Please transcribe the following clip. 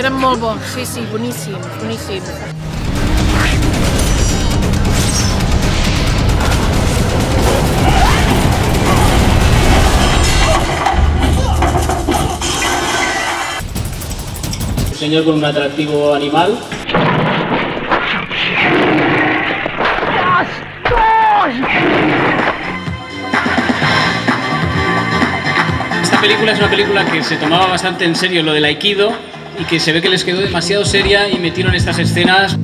Eren molt bons, sí, sí, boníssim, boníssim. Un señor con un atractivo animal. Esta película es una película que se tomaba bastante en serio lo del Aikido y que se ve que les quedó demasiado seria y metieron estas escenas.